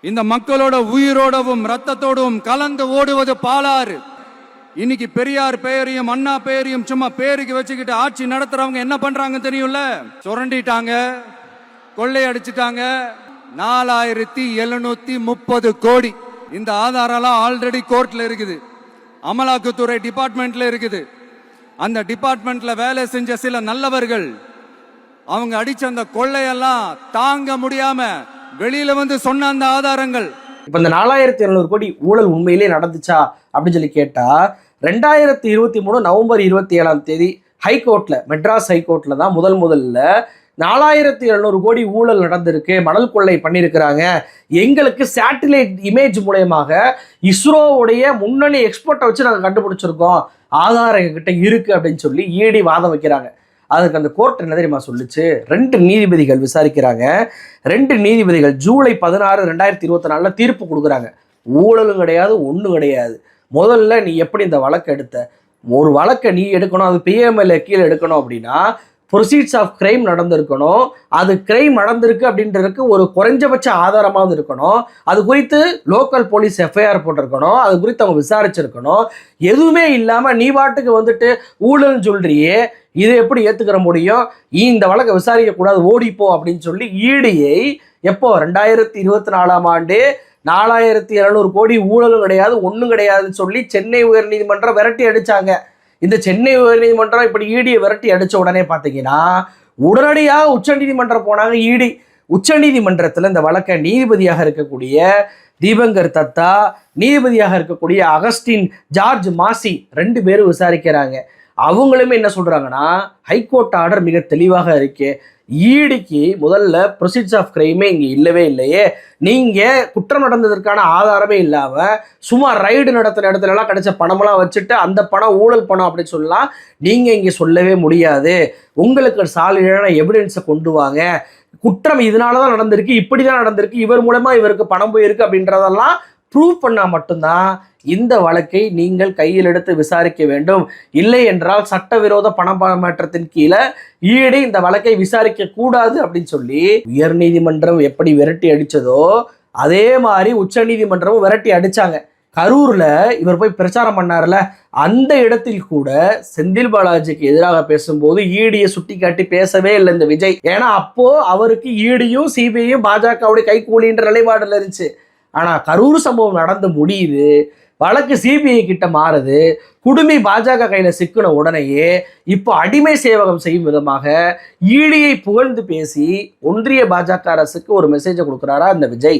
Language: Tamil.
இந்த மக்களோட உயிரோடவும் ரத்தத்தோடும் கலந்து ஓடுவது பாலாறு. இன்னைக்கு பெரியார் பெயரையும் அண்ணா பெயரையும் சும்மா பேருக்கு வச்சுக்கிட்டு ஆட்சி நடத்துறவங்க என்ன பண்றாங்க தெரியும்ல? சுரண்டிட்டாங்க, கொள்ளையடிச்சிட்டாங்க. 4730 கோடி. இந்த ஆதாரம் ஆல்ரெடி கோர்ட்ல இருக்குது, அமலாக்கத்துறை டிபார்ட்மெண்ட்ல இருக்குது. அந்த டிபார்ட்மெண்ட்ல வேலை செஞ்ச சில நல்லவர்கள் அவங்க அடிச்ச அந்த கொள்ளையெல்லாம் தாங்க முடியாம வெளியில வந்து சொன்ன அந்த ஆதாரங்கள். இப்ப இந்த 4700 கோடி ஊழல் உண்மையிலே நடந்துச்சா அப்படின்னு சொல்லி கேட்டா 2023 நவம்பர் 27 ஹைகோர்ட்ல, மெட்ராஸ் ஹைகோர்ட்ல தான் முதல்ல 4700 கோடி ஊழல் நடந்திருக்கு, மணல் கொள்ளை பண்ணியிருக்கிறாங்க, எங்களுக்கு சேட்டிலைட் இமேஜ் மூலயமாக இஸ்ரோவுடைய முன்னணி எக்ஸ்பர்ட்டை வச்சு நாங்கள் கண்டுபிடிச்சிருக்கோம், ஆதாரம் எங்ககிட்ட இருக்கு அப்படின்னு சொல்லி இடி வாதம் வைக்கிறாங்க. அதுக்கு அந்த கோர்ட் என்ன தெரியுமா சொல்லுச்சு? 2 நீதிபதிகள் விசாரிக்கிறாங்க. 2 நீதிபதிகள் ஜூலை 16, 2024 தீர்ப்பு கொடுக்குறாங்க. ஊழலும் கிடையாது, ஒன்றும் கிடையாது. முதல்ல நீ எப்படி இந்த வழக்கு எடுத்த? ஒரு வழக்கை நீ எடுக்கணும், அது பிஎம்எல்ஏ கீழே எடுக்கணும் அப்படின்னா ப்ரொசீட்ஸ் ஆஃப் கிரைம் நடந்திருக்கணும். அது கிரைம் நடந்திருக்கு அப்படின்றதுக்கு ஒரு குறைஞ்சபட்ச ஆதாரமாவது இருக்கணும். அது குறித்து லோக்கல் போலீஸ் எஃப்ஐஆர் போட்டிருக்கணும், அது குறித்து அவங்க விசாரிச்சிருக்கணும். எதுவுமே இல்லாமல் நீ பாட்டுக்கு வந்துட்டு ஊழல்னு சொல்றியே, இதை எப்படி ஏற்றுக்கிற முடியும்? இந்த வழக்கை விசாரிக்கக்கூடாது, ஓடிப்போ அப்படின்னு சொல்லி ஈடியை எப்போ 2024 4700 கோடி ஊழலும் கிடையாது, ஒன்றும் கிடையாதுன்னு சொல்லி சென்னை உயர்நீதிமன்றம் விரட்டி அடிச்சாங்க. இந்த சென்னை உயர்நீதிமன்றம் இப்படி ஈடியை விரட்டி அடிச்ச உடனே பார்த்தீங்கன்னா உடனடியாக உச்சநீதிமன்றம் போனாங்க. ஈடி உச்சநீதிமன்றத்தில் இந்த வழக்கை நீதிபதியாக இருக்கக்கூடிய தீபங்கர் தத்தா, நீதிபதியாக இருக்கக்கூடிய அகஸ்டின் ஜார்ஜ் மாசி 2 பேரும் விசாரிக்கிறாங்க. அவங்களுமே என்ன சொல்றாங்கன்னா, ஹைகோர்ட் ஆர்டர் மிக தெளிவாக இருக்கு, ஈடிக்கு முதல்ல ப்ரொசீட்ஸ் ஆஃப் கிரைமே இங்கே இல்லவே இல்லையே, நீங்கள் குற்றம் நடந்ததற்கான ஆதாரமே இல்லாமல் சும்மா ரைடு நடத்துகிற இடத்துலலாம் கிடைச்ச பணமெல்லாம் வச்சுட்டு அந்த பணம் ஊழல் பணம் அப்படின்னு சொல்லலாம் நீங்கள் இங்கே சொல்லவே முடியாது, உங்களுக்கு சாலிடான எவிடன்ஸை கொண்டு வாங்க, குற்றம் இதனால தான் நடந்திருக்கு, இப்படி தான் நடந்திருக்கு, இவர் மூலமா இவருக்கு பணம் போயிருக்கு அப்படின்றதெல்லாம் ப்ரூவ் பண்ணால் மட்டும்தான் இந்த வழக்கை நீங்கள் கையில் எடுத்து விசாரிக்க வேண்டும். இல்லை என்றால் சட்டவிரோத பண பரிமாற்றத்தின் கீழே ஈடி இந்த வழக்கை விசாரிக்க கூடாது அப்படின்னு சொல்லி உயர்நீதிமன்றம் எப்படி விரட்டி அடிச்சதோ அதே மாதிரி உச்ச நீதிமன்றமும் விரட்டி அடிச்சாங்க. கரூர்ல இவர் போய் பிரச்சாரம் பண்ணார்ல, அந்த இடத்தில் கூட செந்தில் பாலாஜிக்கு எதிராக பேசும்போது ஈடியை சுட்டி காட்டி பேசவே இல்லை இந்த விஜய். ஏன்னா அப்போ அவருக்கு ஈடியும் சிபிஐயும் பாஜகவுடைய கைகூலின்ற நிலைப்பாடுல இருந்துச்சு. ஆனா கரூர் சம்பவம் நடந்து முடியுது, வழக்கு சிபிஐ கிட்ட மாறுது, குடுமி பாஜக கையில சிக்கின உடனேயே இப்போ அடிமை சேவகம் செய்யும் விதமாக ஈடியை புகழ்ந்து பேசி ஒன்றிய பாஜக அரசுக்கு ஒரு மெசேஜை கொடுக்குறாரா இந்த விஜய்.